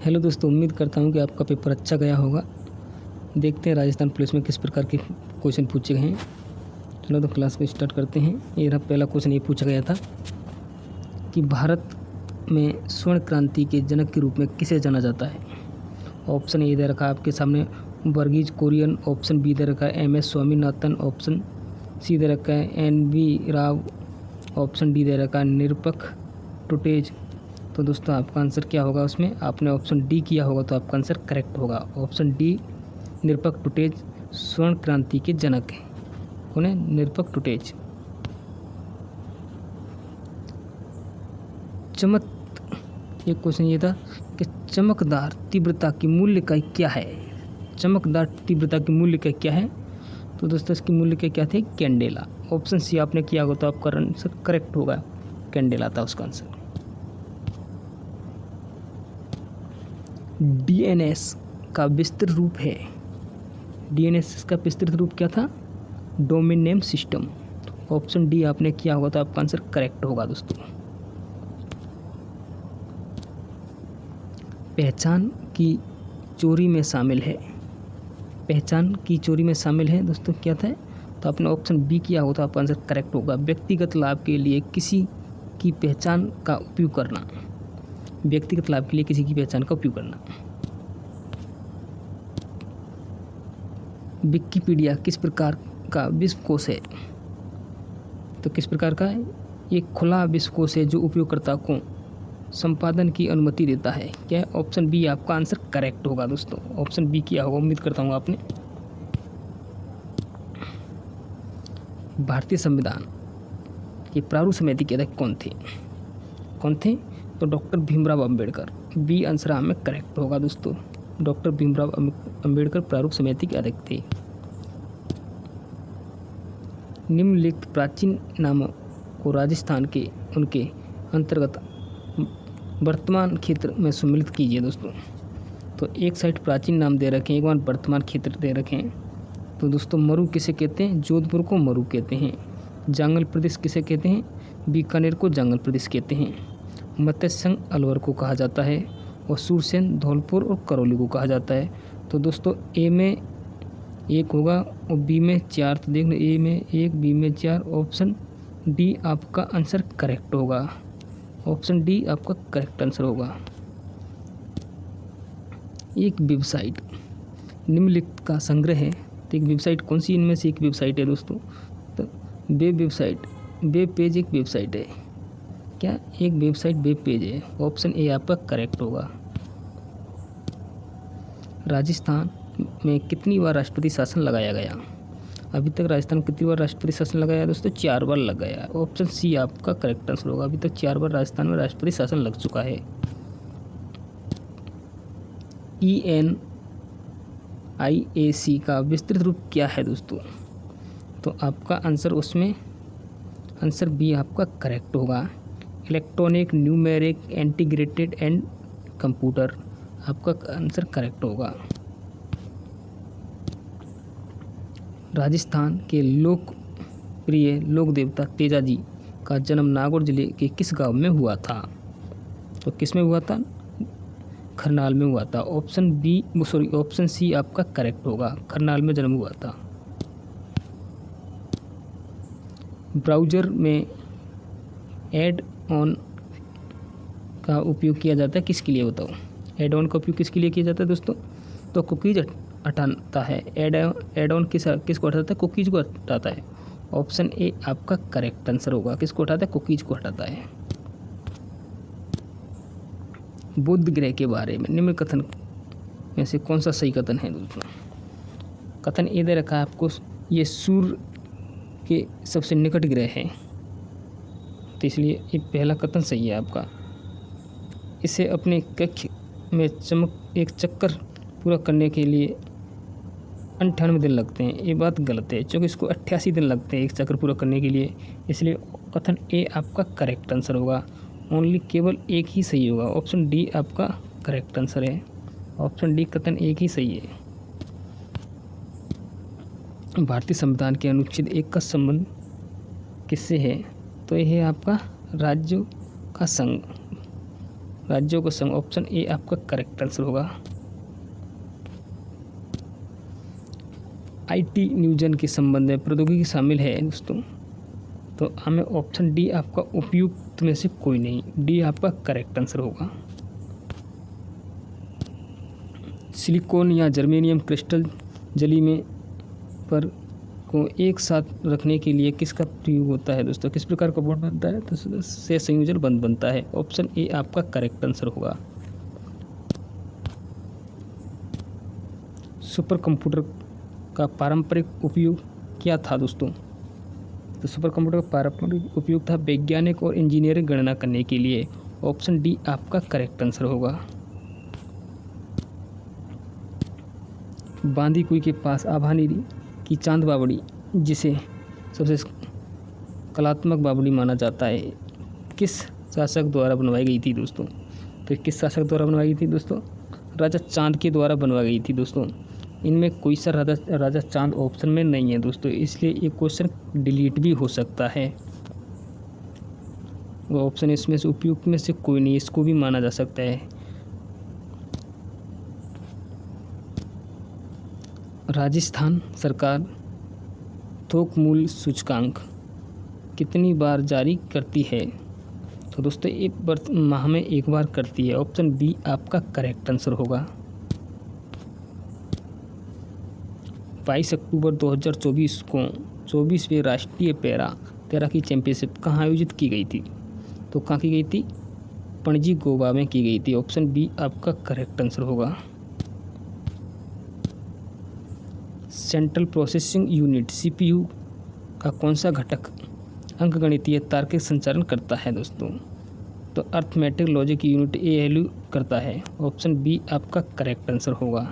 Hello दोस्तों, उम्मीद करता हूँ कि आपका पेपर अच्छा गया होगा। देखते हैं राजस्थान पुलिस में किस प्रकार के क्वेश्चन पूछे गए हैं। चलो तो क्लास को स्टार्ट करते हैं। ये रहा पहला क्वेश्चन। ये पूछा गया था कि भारत में स्वर्ण क्रांति के जनक के रूप में किसे जाना जाता है। ऑप्शन ए दे रखा है आपके सामने वर्गीज कुरियन, ऑप्शन बी दे रखा है MS स्वामीनाथन, ऑप्शन सी दे रखा है NV राव, ऑप्शन डी दे रखा है निरपक्ष टुटेज। तो दोस्तों आपका आंसर क्या होगा? उसमें आपने ऑप्शन डी किया होगा तो आपका आंसर करेक्ट होगा। ऑप्शन डी निरपक्ष टुटेज स्वर्ण क्रांति के जनक हैं। कौन है? निरपक्ष टुटेज। एक क्वेश्चन ये था कि चमकदार तीव्रता की मूल्य इकाई क्या है। चमकदार तीव्रता की मूल्य इकाई क्या है? तो दोस्तों इसकी मूल्य इकाई क्या थे? कैंडेला। ऑप्शन सी आपने किया होगा तो आपका आंसर करेक्ट होगा। कैंडेला था उसका आंसर। DNS का विस्तृत रूप है। DNS का विस्तृत रूप क्या था? Domain name system. Option D आपने किया होगा तो आपका आंसर करेक्ट होगा दोस्तों। पहचान की चोरी में शामिल है। पहचान की चोरी में शामिल है दोस्तों क्या था? तो आपने ऑप्शन बी किया होगा तो आपका आंसर करेक्ट होगा। व्यक्तिगत लाभ के लिए किसी की पहचान का उपयोग करना। व्यक्तिगत लाभ के लिए किसी की पहचान का उपयोग करना। विकिपीडिया किस प्रकार का विश्वकोश है? तो किस प्रकार का है? एक खुला विश्वकोश है जो उपयोगकर्ता को संपादन की अनुमति देता है। क्या है? ऑप्शन बी आपका आंसर करेक्ट होगा दोस्तों। ऑप्शन बी किया होगा, उम्मीद करता हूँ आपने। भारतीय संविधान के प्रारूप समिति के अध्यक्ष कौन थे? तो doctor Bhimrao Ambedkar. B answer हमें करेक्ट होगा दोस्तों। डॉक्टर भीमराव अंबेडकर प्रारूप समिति के अध्यक्ष थे। निम्नलिखित प्राचीन नामों को राजस्थान के उनके अंतर्गत वर्तमान क्षेत्र में सम्मिलित कीजिए दोस्तों। तो एक साइड प्राचीन नाम दे रखे हैं, एक बार वर्तमान क्षेत्र दे रखे हैं। तो दोस्तों मरु किसे कहते हैं? जोधपुर को मरु कहते हैं। जांगल प्रदेश किसे कहते हैं? बीकानेर को जांगल प्रदेश कहते हैं। मत्स्य संघ अलवर को कहा जाता है और सूरसेन धौलपुर और करौली को कहा जाता है। तो दोस्तों ए में 1 होगा और बी में 4। तो देख लो, ए में 1, बी में 4। ऑप्शन डी आपका आंसर करेक्ट होगा। ऑप्शन डी आपका करेक्ट आंसर होगा। एक वेबसाइट निम्नलिखित का संग्रह है। तो एक वेबसाइट कौन सी इनमें से एक वेबसाइट है दोस्तों? तो वेब पेज एक वेबसाइट है। क्या? एक वेबसाइट वेब पेज है। ऑप्शन ए आपका करेक्ट होगा। राजस्थान में कितनी बार राष्ट्रपति शासन लगाया गया? अभी तक राजस्थान में कितनी बार राष्ट्रपति शासन लगाया दोस्तों? 4 बार लगाया। ऑप्शन सी आपका करेक्ट आंसर होगा। अभी तक 4 बार राजस्थान में राष्ट्रपति शासन लग चुका है। ENIAC का विस्तृत रूप क्या है दोस्तों? तो आपका आंसर उसमें आंसर बी आपका करेक्ट होगा। Electronic numeric integrated and computer. आपका आंसर करेक्ट होगा। राजस्थान के लोकप्रिय लोक देवता तेजाजी का जन्म नागौर जिले के किस गांव में हुआ था? तो किस में हुआ था? खरनाल में हुआ था। ऑप्शन सी आपका करेक्ट होगा। खरनाल में जन्म हुआ था। ब्राउज़र में एड ऑन का उपयोग किया जाता है किसके लिए बताओ? एड ऑन का उपयोग किसके लिए किया जाता है दोस्तों? तो कुकीज हटाता है। एड ऑन किसको हटाता है? कुकीज को हटाता है। ऑप्शन ए आपका करेक्ट आंसर होगा। किसको हटाता है? कुकीज को हटाता है। बुध ग्रह के बारे में निम्न कथन में से कौन सा सही कथन है दोस्तों? कथन ए दे रखा है आपको, ये सूर्य के सबसे निकट ग्रह है। तो इसलिए ये पहला कथन सही है आपका। इसे अपने कक्ष में एक चक्कर पूरा करने के लिए 98 दिन लगते हैं। ये बात गलत है, क्योंकि इसको 88 दिन लगते हैं एक चक्कर पूरा करने के लिए। इसलिए कथन ए आपका करेक्ट आंसर होगा। ओनली केवल एक ही सही होगा। ऑप्शन डी आपका करेक्ट आंसर है। ऑप्शन डी कथन एक ही सही है। भारतीय संविधान के अनुच्छेद 1 का संबंध किससे है? तो यह है आपका राज्यों का संघ। राज्यों का संघ, ऑप्शन ए आपका करेक्ट आंसर होगा। आईटी नियोजन के संबंध में प्रौद्योगिकी शामिल है दोस्तों, तो हमें ऑप्शन डी आपका उपयुक्त में से कोई नहीं, डी आपका करेक्ट आंसर होगा। सिलिकॉन या जर्मेनियम क्रिस्टल जली में पर को एक साथ रखने के लिए किसका प्रयोग होता है दोस्तों, किस प्रकार का बॉन्ड बनता है, तो से संयोजन बंध बनता है, ऑप्शन ए आपका करेक्ट आंसर होगा। सुपर कंप्यूटर का पारंपरिक उपयोग क्या था दोस्तों, तो सुपर कंप्यूटर का पारंपरिक उपयोग था वैज्ञानिक और इंजीनियरिंग गणना करने के लिए, ऑप्शन डी आपका करेक्ट आंसर होगा। बांदीकुई के पास आभानीरी की चांद बावड़ी, जिसे सबसे कलात्मक बावड़ी माना जाता है, किस शासक द्वारा बनवाई गई थी दोस्तों, तो किस शासक द्वारा बनवाई गई थी दोस्तों, राजा चांद के द्वारा बनवाई गई थी दोस्तों। इनमें कोई सा राजा चांद ऑप्शन में नहीं है दोस्तों, इसलिए ये क्वेश्चन डिलीट भी हो सकता है। वो ऑप्शन इसमें से उपयुक्त में से कोई नहीं, इसको भी माना जा सकता है। राजस्थान सरकार थोक मूल्य सूचकांक कितनी बार जारी करती है, तो दोस्तों ये माह में एक बार करती है, ऑप्शन बी आपका करेक्ट आंसर होगा। 22 अक्टूबर 2024 को 24वीं राष्ट्रीय पैरा तैराकी चैंपियनशिप कहाँ आयोजित की गई थी, तो कहाँ की गई थी, पणजी गोवा में की गई थी, ऑप्शन बी आपका करेक्ट आंसर होगा। सेंट्रल प्रोसेसिंग यूनिट सीपीयू का कौन सा घटक अंकगणितीय तार्किक संचालन करता है दोस्तों, तो अर्थमेटिक लॉजिक यूनिट एएलयू करता है, ऑप्शन बी आपका करेक्ट आंसर होगा।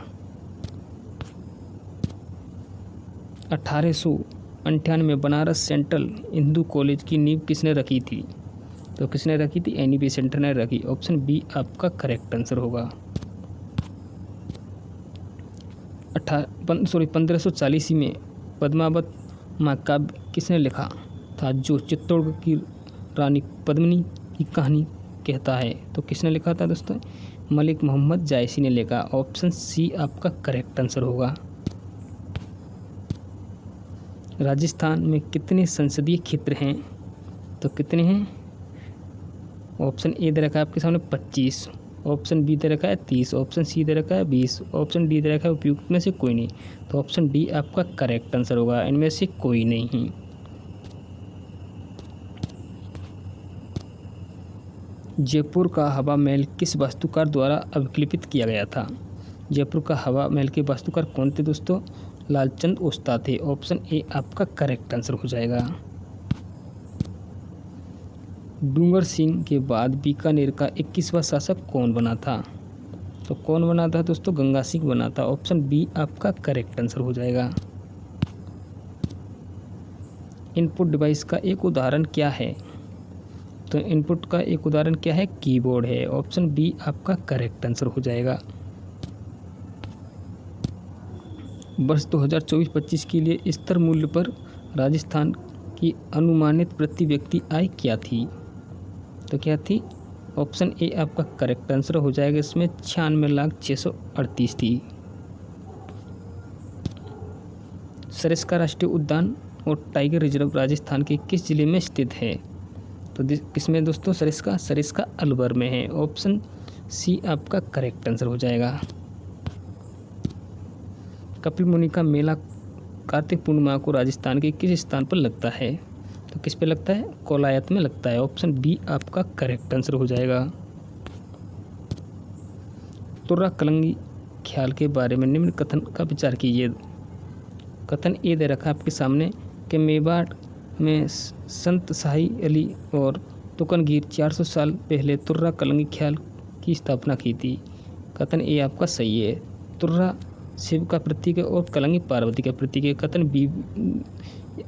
1898 में बनारस सेंट्रल हिंदू कॉलेज की नींव किसने रखी थी, तो किसने रखी थी, एनी बेसेंट ने रखी, ऑप्शन बी आपका करेक्ट आंसर होगा। 1540 में पद्मावत महाकाव्य किसने लिखा था, जो चित्तौड़गढ़ की रानी पद्मिनी की कहानी कहता है, तो किसने लिखा था दोस्तों, मलिक मोहम्मद जायसी ने लिखा, ऑप्शन सी आपका करेक्ट आंसर होगा। राजस्थान में कितने संसदीय क्षेत्र हैं, तो कितने हैं, ऑप्शन ए दे रखा है आपके सामने 25, ऑप्शन बी दे रखा है 30, ऑप्शन सी दे रखा है 20, ऑप्शन डी दे रखा है उपयुक्त में से कोई नहीं, तो ऑप्शन डी आपका करेक्ट आंसर होगा, इनमें से कोई नहीं। जयपुर का हवा महल किस वास्तुकार द्वारा अभिकल्पित किया गया था, जयपुर का हवा महल के वास्तुकार कौन थे दोस्तों, लालचंद ओस्ता थे, ऑप्शन ए आपका करेक्ट आंसर हो जाएगा। डूंगर सिंह के बाद बीकानेर का 21वां शासक कौन बना था, तो कौन बना था दोस्तों, गंगा सिंह बना था, ऑप्शन बी आपका करेक्ट आंसर हो जाएगा। इनपुट डिवाइस का एक उदाहरण क्या है, तो इनपुट का एक उदाहरण क्या है, कीबोर्ड है, ऑप्शन बी आपका करेक्ट आंसर हो जाएगा। वर्ष 2024-25 के लिए स्तर मूल्य पर राजस्थान की अनुमानित प्रति व्यक्ति आय क्या थी, तो क्या थी, ऑप्शन ए आपका करेक्ट आंसर हो जाएगा, इसमें 96,638 थी। सरिस्का राष्ट्रीय उद्यान और टाइगर रिजर्व राजस्थान के किस जिले में स्थित है, तो किसमें दोस्तों, सरिस्का अलवर में है, ऑप्शन सी आपका करेक्ट आंसर हो जाएगा। कपिल मुनि का मेला कार्तिक पूर्णिमा को राजस्थान के किस स्थान पर लगता है, तो किस पे लगता है, कोलायत में लगता है, ऑप्शन बी आपका करेक्ट आंसर हो जाएगा। तुर्रा कलंगी ख्याल के बारे में निम्न कथन का विचार कीजिए, कथन ए दे रखा आपके सामने कि मेवाड़ में संत शाही अली और तुकनगीर 400 साल पहले तुर्रा कलंगी ख्याल की स्थापना की थी, कथन ए आपका सही है। तुर्रा शिव का प्रतीक है और कलंगी पार्वती का प्रतीक है, कथन बी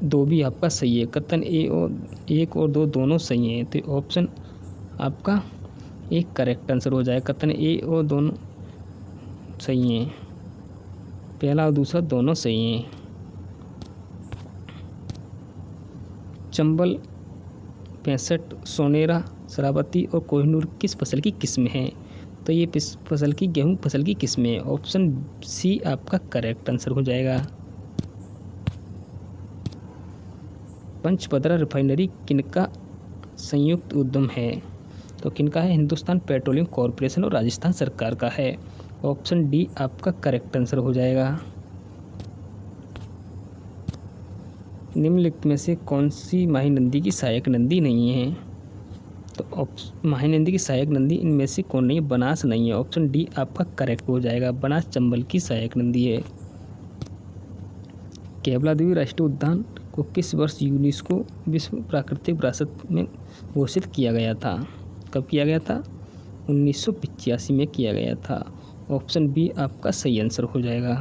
दो भी आपका सही है, कथन ए और 1 और 2 दोनों सही हैं, तो ऑप्शन आपका एक करेक्ट आंसर हो जाए, कथन ए और दोनों सही हैं, पहला और दूसरा दोनों सही हैं। चंबल 65 सोनेरा शरावती और कोहिनूर किस फसल की किस्म हैं? तो ये फसल की गेहूं फसल की किस्में हैं। ऑप्शन सी आपका करेक्ट आंसर हो जाएगा। पंचपदरा रिफाइनरी किनका संयुक्त उद्यम है? तो किनका है? हिंदुस्तान पेट्रोलियम कॉरपोरेशन और राजस्थान सरकार का है। ऑप्शन डी आपका करेक्ट आंसर हो जाएगा। निम्नलिखित में से कौन सी महानंदी की सहायक नदी नहीं है? तो महानंदी की सहायक नदी इनमें से कौन नहीं है? बनास नहीं है। ऑप्शन डी आपका करेक्ट हो जाएगा। बनास चंबल की सहायक नदी है। केवलादेवी राष्ट्रीय उद्यान को किस वर्ष यूनेस्को विश्व प्राकृतिक विरासत में घोषित किया गया था? कब किया गया था? 1985 में किया गया था। ऑप्शन बी आपका सही आंसर हो जाएगा।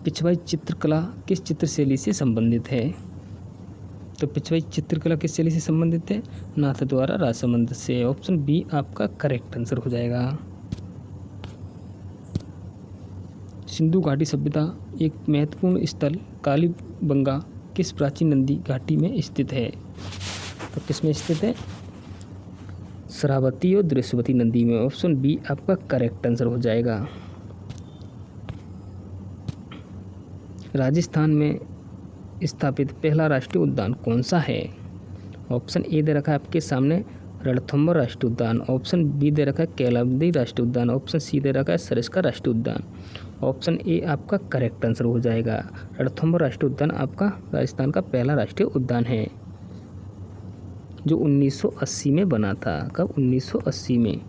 पिछवाई चित्रकला किस चित्र शैली से संबंधित है? तो पिछवाई चित्रकला किस शैली से संबंधित है? नाथद्वारा राजसमंद से। ऑप्शन बी आपका करेक्ट आंसर हो जाएगा। सिंधु घाटी सभ्यता एक महत्वपूर्ण स्थल कालीबंगा किस प्राचीन नदी घाटी में स्थित है? तो किस में स्थित है? शरावती और दृश्यवती नदी में। ऑप्शन बी आपका करेक्ट आंसर हो जाएगा। राजस्थान में स्थापित पहला राष्ट्रीय उद्यान कौन सा है? ऑप्शन ए दे रखा है आपके सामने रणथंभौर राष्ट्रीय उद्यान। ऑप्शन बी दे रखा है केवलादेवी राष्ट्रीय उद्यान। ऑप्शन सी दे रखा है सरिस्का राष्ट्रीय उद्यान। ऑप्शन ए आपका करेक्ट आंसर हो जाएगा। रणथंभौर राष्ट्रीय उद्यान आपका राजस्थान का पहला राष्ट्रीय उद्यान है, जो 1980 में बना था। कब? 1980 में।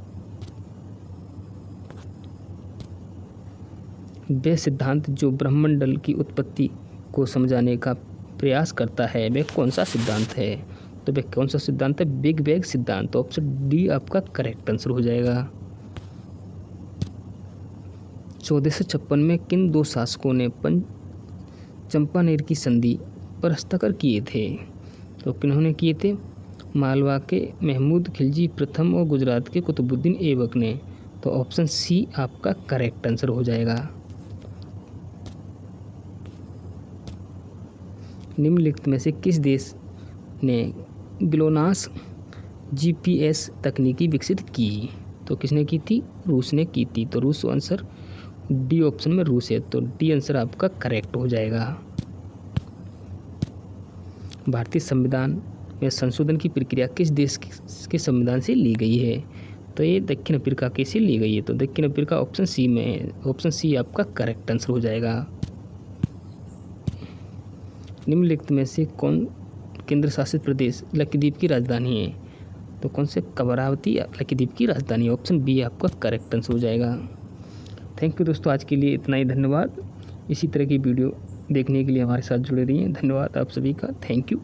वह सिद्धांत जो ब्रह्मंडल की उत्पत्ति को समझाने का प्रयास करता है वह कौन सा सिद्धांत है? तो वह कौन सा सिद्धांत है? बिग बैंग सिद्धांत। ऑप्शन डी आपका करेक्ट आंसर हो जाएगा। 1456 में किन दो शासकों ने चंपानेर की संधि पर हस्ताक्षर किए थे? तो किन्होंने किए थे? मालवा के महमूद खिलजी प्रथम और गुजरात के कुतुबुद्दीन ऐबक ने। तो ऑप्शन सी आपका करेक्ट आंसर हो जाएगा। निम्नलिखित में से किस देश ने ग्लोनास जीपीएस तकनीकी विकसित की? तो किसने की थी? रूस ने की थी। तो रूस आंसर डी ऑप्शन में रूस है। तो डी आंसर आपका करेक्ट हो जाएगा। भारतीय संविधान में संशोधन की प्रक्रिया किस देश के संविधान से ली गई है? तो ये दक्षिण अफ्रीका के से ली गई है। तो दक्षिण अफ्रीका ऑप्शन सी में है। ऑप्शन सी आपका करेक्ट आंसर हो जाएगा। निम्नलिखित में से कौन केंद्र शासित प्रदेश लक्षद्वीप की राजधानी है? तो कौन से? कवरावती लक्षद्वीप की राजधानी। ऑप्शन बी आपका करेक्ट आंसर हो जाएगा। थैंक यू दोस्तों, आज के लिए इतना ही। धन्यवाद। इसी तरह की वीडियो देखने के लिए हमारे साथ जुड़े रहिए। धन्यवाद आप सभी का। Thank you.